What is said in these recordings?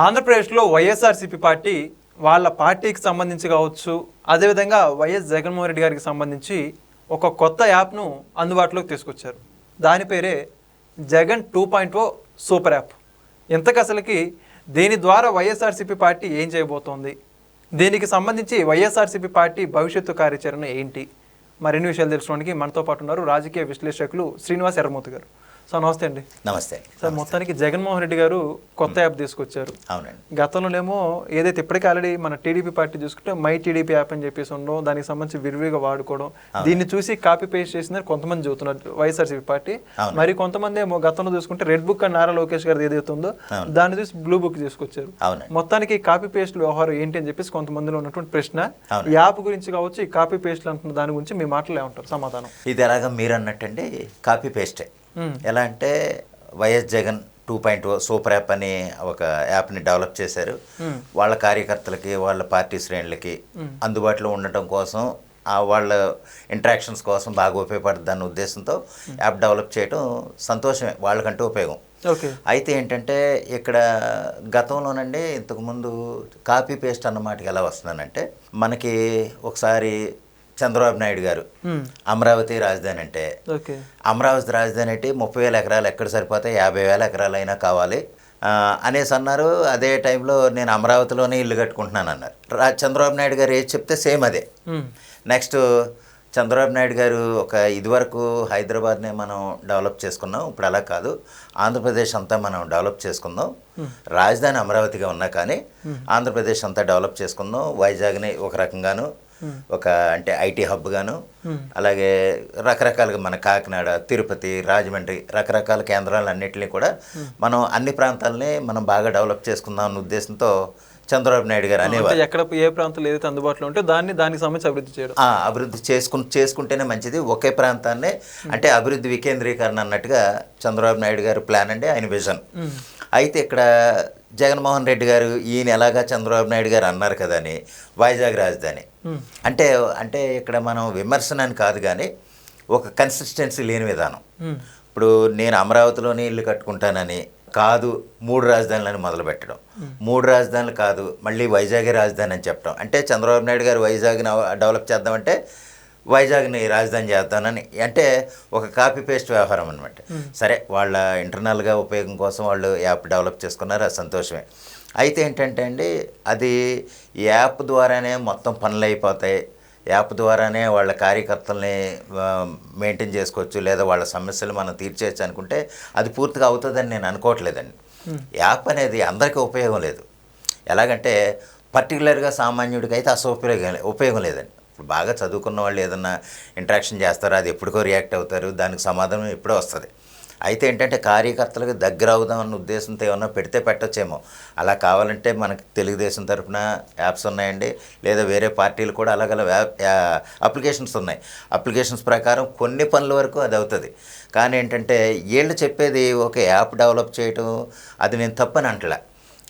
ఆంధ్రప్రదేశ్లో వైఎస్ఆర్సీపీ పార్టీ వాళ్ళ పార్టీకి సంబంధించి కావచ్చు, అదేవిధంగా వైఎస్ జగన్మోహన్ రెడ్డి గారికి సంబంధించి ఒక కొత్త యాప్ను అందుబాటులోకి తీసుకొచ్చారు. దాని పేరే జగన్ 2.0 సూపర్ యాప్. ఇంతకు అసలుకి దీని ద్వారా వైఎస్ఆర్సీపీ పార్టీ ఏం చేయబోతోంది, దీనికి సంబంధించి వైఎస్ఆర్సీపీ పార్టీ భవిష్యత్తు కార్యాచరణ ఏంటి, మరిన్ని విషయాలు తెలుసుకోవడానికి మనతో పాటు ఉన్నారు రాజకీయ విశ్లేషకులు శ్రీనివాస్ ఎర్రమూర్తి గారు. సార్ నమస్తే అండి. నమస్తే సార్, మొత్తానికి జగన్మోహన్ రెడ్డి గారు కొత్త యాప్ తీసుకొచ్చారు. అవునండి. గతంలోనేమో ఏదైతే ఇప్పటికీ ఆల్రెడీ మన టీడీపీ పార్టీ చూసుకుంటే మై టీడీపీ యాప్ అని చెప్పేసి ఉండడం, దానికి సంబంధించి విరివిగా వాడుకోవడం, దీన్ని చూసి కాపీ పేస్ట్ చేసిందని కొంతమంది చెబుతున్నారు వైఎస్ఆర్సీపీ పార్టీ. మరి కొంతమంది ఏమో గతంలో చూసుకుంటే రెడ్ బుక్ అని నారా లోకేష్ గారు ఏదైతే ఉందో దాన్ని చూసి బ్లూ బుక్ తీసుకొచ్చారు. మొత్తానికి కాపీ పేస్ట్ వ్యవహారం ఏంటి అని చెప్పేసి కొంతమందిలో ఉన్నటువంటి ప్రశ్న. యాప్ గురించి కావచ్చు, ఈ కాపీ పేస్ట్లు అంటున్న దాని గురించి మీ మాటలు ఏమంటారు సమాధానం? ఇది ఎలాగ మీరు అన్నట్టండి, కాపీ పేస్టే. ఎలా అంటే వైఎస్ జగన్ 2.0 సూపర్ యాప్ అని ఒక యాప్ని డెవలప్ చేశారు. వాళ్ళ కార్యకర్తలకి, వాళ్ళ పార్టీ శ్రేణులకి అందుబాటులో ఉండటం కోసం, వాళ్ళ ఇంటరాక్షన్స్ కోసం బాగా ఉపయోగపడుతుంది అన్న ఉద్దేశంతో యాప్ డెవలప్ చేయడం సంతోషమే, వాళ్ళకంటూ ఉపయోగం. అయితే ఏంటంటే ఇక్కడ గతంలోనండి ఇంతకుముందు కాపీ పేస్ట్ అన్నమాటకి ఎలా వస్తుందనంటే, మనకి ఒకసారి చంద్రబాబు నాయుడు గారు అమరావతి రాజధాని అంటే, అమరావతి రాజధాని అంటే 30,000 ఎకరాలు ఎక్కడ సరిపోతాయి, 50,000 ఎకరాలు అయినా కావాలి అనేసి అన్నారు. అదే టైంలో నేను అమరావతిలోనే ఇల్లు కట్టుకుంటున్నాను అన్నారు. చంద్రబాబు నాయుడు గారు ఏది చెప్తే సేమ్ అదే. నెక్స్ట్ చంద్రబాబు నాయుడు గారు ఇదివరకు హైదరాబాద్నే మనం డెవలప్ చేసుకున్నాం, ఇప్పుడు అలా కాదు, ఆంధ్రప్రదేశ్ అంతా మనం డెవలప్ చేసుకుందాం, రాజధాని అమరావతిగా ఉన్నా కానీ ఆంధ్రప్రదేశ్ అంతా డెవలప్ చేసుకుందాం, వైజాగ్ని ఒక రకంగాను అంటే ఐటీ హబ్ గాను, అలాగే రకరకాలుగా మన కాకినాడ, తిరుపతి, రాజమండ్రి రకరకాల కేంద్రాలన్నింటినీ కూడా మనం అన్ని ప్రాంతాలని మనం బాగా డెవలప్ చేసుకుందాం అన్న ఉద్దేశంతో చంద్రబాబు నాయుడు గారు అనేవారు. ఎక్కడ ఏ ప్రాంతాలు ఏదైతే అందుబాటులో ఉంటే దానికి సంబంధించి అభివృద్ధి చేయడం, అభివృద్ధి చేసుకుంటేనే మంచిది. ఒకే ప్రాంతాన్ని అంటే అభివృద్ధి వికేంద్రీకరణ అన్నట్టుగా చంద్రబాబు నాయుడు గారు ప్లాన్ అండి, ఆయన విజన్. అయితే ఇక్కడ జగన్మోహన్ రెడ్డి గారు ఈయన ఎలాగా చంద్రబాబు నాయుడు గారు అన్నారు కదా అని వైజాగ్ రాజధాని అంటే ఇక్కడ మనం విమర్శనని కాదు కానీ ఒక కన్సిస్టెన్సీ లేని విధానం. ఇప్పుడు నేను అమరావతిలోనే ఇల్లు కట్టుకుంటానని కాదు, 3 రాజధానులని మొదలు పెట్టడం, 3 రాజధానులు కాదు మళ్ళీ వైజాగే రాజధాని అని చెప్పడం. అంటే చంద్రబాబు నాయుడు గారు వైజాగ్ని డెవలప్ చేద్దామంటే వైజాగ్ని రాజధాని చేద్దామని, అంటే ఒక కాపీ పేస్ట్ వ్యవహారం అనమాట. సరే, వాళ్ళ ఇంటర్నల్గా ఉపయోగం కోసం వాళ్ళు యాప్ డెవలప్ చేసుకున్నారు, అది సంతోషమే. అయితే ఏంటంటే అండి, అది యాప్ ద్వారానే మొత్తం పనులు అయిపోతాయి, యాప్ ద్వారానే వాళ్ళ కార్యకర్తల్ని మెయింటైన్ చేసుకోవచ్చు, లేదా వాళ్ళ సమస్యలు మనం తీర్చేయచ్చు అనుకుంటే అది పూర్తిగా అవుతుందని నేను అనుకోవట్లేదండి. యాప్ అనేది అందరికీ ఉపయోగం లేదు. ఎలాగంటే పర్టికులర్గా సామాన్యుడికి అయితే అసలు ఉపయోగం లేదండి. ఇప్పుడు బాగా చదువుకున్న వాళ్ళు ఏదన్నా ఇంటరాక్షన్ చేస్తారో అది ఎప్పటికో రియాక్ట్ అవుతారు, దానికి సమాధానం ఎప్పుడో వస్తుంది. అయితే ఏంటంటే కార్యకర్తలకు దగ్గర అవుదాం అన్న ఉద్దేశంతో ఏమన్నా పెడితే పెట్టచ్చేమో. అలా కావాలంటే మనకి తెలుగుదేశం తరఫున యాప్స్ ఉన్నాయండి, లేదా వేరే పార్టీలు కూడా అలాగల అప్లికేషన్స్ ఉన్నాయి. అప్లికేషన్స్ ప్రకారం కొన్ని పనుల వరకు అది అవుతుంది. కానీ ఏంటంటే వీళ్ళు చెప్పేది ఒక యాప్ డెవలప్ చేయటం అది నేను తప్పని అంటలే,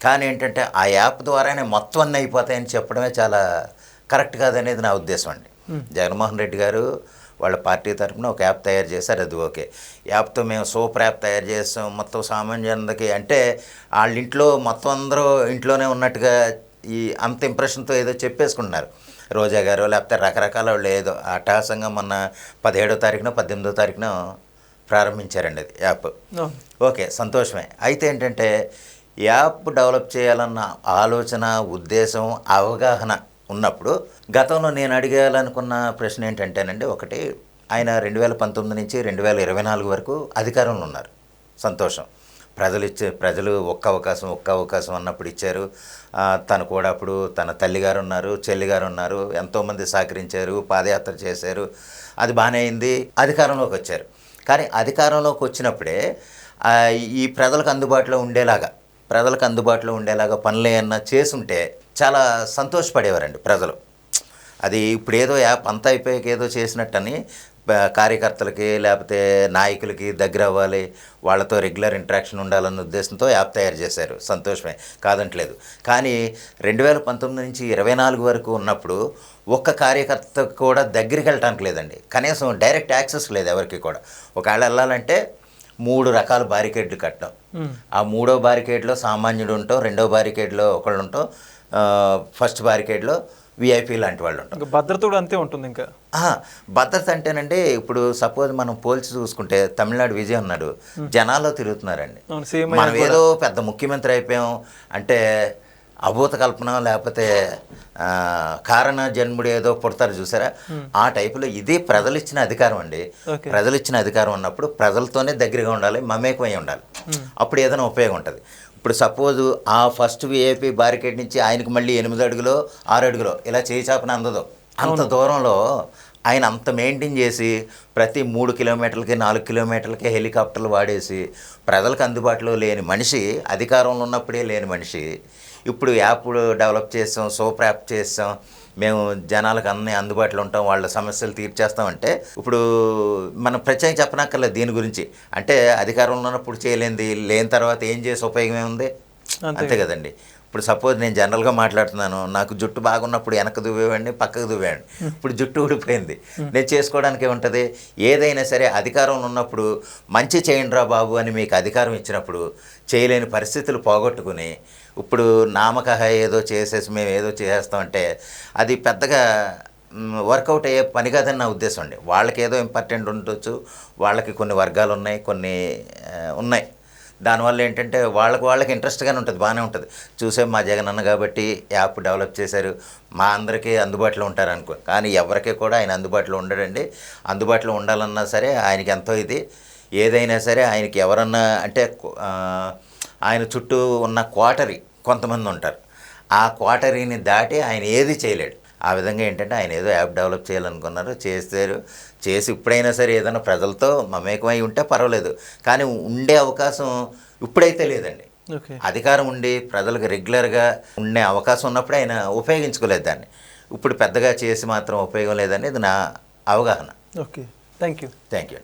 కానీ ఏంటంటే ఆ యాప్ ద్వారానే మొత్తం అన్నీ అయిపోతాయని చెప్పడమే చాలా కరెక్ట్ కాదనేది నా ఉద్దేశం అండి. జగన్మోహన్ రెడ్డి గారు వాళ్ళ పార్టీ తరఫున ఒక యాప్ తయారు చేశారు, అది ఓకే. యాప్తో మేము సూపర్ యాప్ తయారు చేస్తాం మొత్తం సామాన్యులకి అంటే వాళ్ళ ఇంట్లో మొత్తం అందరూ ఇంట్లోనే ఉన్నట్టుగా ఈ అంత ఇంప్రెషన్తో ఏదో చెప్పేసుకుంటున్నారు. రోజా గారు లేకపోతే రకరకాల వాళ్ళు ఏదో అట్టహాసంగా మొన్న 17వ తారీఖున 18వ తారీఖున ప్రారంభించారండి అది యాప్. ఓకే, సంతోషమే. అయితే ఏంటంటే యాప్ డెవలప్ చేయాలన్న ఆలోచన, ఉద్దేశం, అవగాహన ఉన్నప్పుడు గతంలో నేను అడిగేయాలనుకున్న ప్రశ్న ఏంటంటేనండి, ఒకటి, ఆయన 2019 నుంచి 2024 వరకు అధికారంలో ఉన్నారు, సంతోషం. ప్రజలు ఒక్క అవకాశం అన్నప్పుడు ఇచ్చారు. తను కూడా అప్పుడు తన తల్లిగారు ఉన్నారు, చెల్లిగారు ఉన్నారు, ఎంతోమంది సహకరించారు, పాదయాత్ర చేశారు, అది బాగానే అయింది. అధికారంలోకి వచ్చారు. కానీ అధికారంలోకి వచ్చినప్పుడే ఈ ప్రజలకు అందుబాటులో ఉండేలాగా పనులు ఏమన్నా చేసుంటే చాలా సంతోషపడేవారండి ప్రజలు. అది ఇప్పుడు ఏదో యాప్ అంతా అయిపోయాక ఏదో చేసినట్టని కార్యకర్తలకి లేకపోతే నాయకులకి దగ్గర అవ్వాలి, వాళ్ళతో రెగ్యులర్ ఇంటరాక్షన్ ఉండాలన్న ఉద్దేశంతో యాప్ తయారు చేశారు, సంతోషమే, కాదంటలేదు. కానీ 2019 నుంచి 2024 వరకు ఉన్నప్పుడు ఒక్క కార్యకర్త కూడా దగ్గరికి వెళ్ళటానికి లేదండి, కనీసం డైరెక్ట్ యాక్సెస్ లేదు ఎవరికి కూడా. ఒకవేళ వెళ్ళాలంటే 3 రకాల బారికేడ్లు కట్టడం, ఆ మూడో బారికేడ్లో సామాన్యుడు ఉంటాం, రెండో బారికేడ్లో ఒకళ్ళు ఉంటాం, ఫస్ట్ బారికేడ్లో విఐపి లాంటి వాళ్ళు ఉంటాం. ఇంకా భద్రత కూడా అంతే ఉంటుంది. ఇంకా భద్రత అంటేనండి, ఇప్పుడు సపోజ్ మనం పోల్చి చూసుకుంటే తమిళనాడు విజయ్ ఉన్నాడు, జనాల్లో తిరుగుతున్నారండి. మనం ఏదో పెద్ద ముఖ్యమంత్రి అయిపోయాం అంటే అభూత కల్పన, లేకపోతే కారణ జన్ముడు ఏదో పుడతారు చూసారా, ఆ టైపులో ఇది ప్రజలు ఇచ్చిన అధికారం అండి. ప్రజలు ఇచ్చిన అధికారం ఉన్నప్పుడు ప్రజలతోనే దగ్గరగా ఉండాలి, మమేకమై ఉండాలి, అప్పుడు ఏదైనా ఉపయోగం ఉంటుంది. ఇప్పుడు సపోజు ఆ ఫస్ట్ విఐపి బారికేడ్ నుంచి ఆయనకు మళ్ళీ 8 అడుగులో 6 అడుగులో ఇలా చేయి చాపన అందదు. అంత దూరంలో ఆయన అంత మెయింటైన్ చేసి ప్రతి 3 కిలోమీటర్లకి 4 కిలోమీటర్లకి హెలికాప్టర్లు వాడేసి ప్రజలకు అందుబాటులో లేని మనిషి, అధికారంలో ఉన్నప్పుడే లేని మనిషి ఇప్పుడు యాప్ డెవలప్ చేస్తాం, సూపర్ యాప్ చేస్తాం, మేము జనాలకు అన్నీ అందుబాటులో ఉంటాం, వాళ్ళ సమస్యలు తీర్చేస్తామంటే ఇప్పుడు మనం ప్రత్యేకంగా చెప్పనక్కర్లేదు దీని గురించి. అంటే అధికారంలో ఉన్నప్పుడు చేయలేనిది లేని తర్వాత ఏం చేసే ఉపయోగమే ఉంది, అంతే కదండి. ఇప్పుడు సపోజ్ నేను జనరల్గా మాట్లాడుతున్నాను, నాకు జుట్టు బాగున్నప్పుడు వెనక్కి దువ్వేవాడిని, పక్కకు దువ్వేవాడిని, ఇప్పుడు జుట్టు ఊడిపోయింది, నేను చేసుకోవడానికి ఏముంటుంది. ఏదైనా సరే అధికారంలో ఉన్నప్పుడు మంచి చేయండి రా బాబు అని మీకు అధికారం ఇచ్చినప్పుడు చేయలేని పరిస్థితులు పోగొట్టుకుని ఇప్పుడు నామకహ ఏదో చేసేసి మేము ఏదో చేసేస్తామంటే అది పెద్దగా వర్కౌట్ అయ్యే పని కాదని నా ఉద్దేశం అండి. వాళ్ళకి ఏదో ఇంపార్టెంట్ ఉండొచ్చు, వాళ్ళకి కొన్ని వర్గాలు ఉన్నాయి, కొన్ని ఉన్నాయి. దానివల్ల ఏంటంటే వాళ్ళకి ఇంట్రెస్ట్గానే ఉంటుంది, బాగానే ఉంటుంది. చూసే మా జగన్ అన్న కాబట్టి యాప్ డెవలప్ చేశారు, మా అందరికీ అందుబాటులో ఉంటారు అనుకో. కానీ ఎవరికీ కూడా ఆయన అందుబాటులో ఉండడండి. అందుబాటులో ఉండాలన్నా సరే ఆయనకి ఎంతో ఇది, ఏదైనా సరే ఆయనకి ఎవరన్నా అంటే ఆయన చుట్టూ ఉన్న క్వాటరీ కొంతమంది ఉంటారు, ఆ క్వాటరీని దాటి ఆయన ఏది చేయలేడు. ఆ విధంగా ఏంటంటే ఆయన ఏదో యాప్ డెవలప్ చేయాలనుకున్నారు, చేసి ఇప్పుడైనా సరే ఏదైనా ప్రజలతో మమేకమై ఉంటే పర్వాలేదు, కానీ ఉండే అవకాశం ఇప్పుడైతే లేదండి. అధికారం ఉండి ప్రజలకు రెగ్యులర్గా ఉండే అవకాశం ఉన్నప్పుడు ఆయన ఉపయోగించుకోలేదు దాన్ని. ఇప్పుడు పెద్దగా చేసి మాత్రం ఉపయోగం లేదని ఇది నా అవగాహన. Okay, thank you.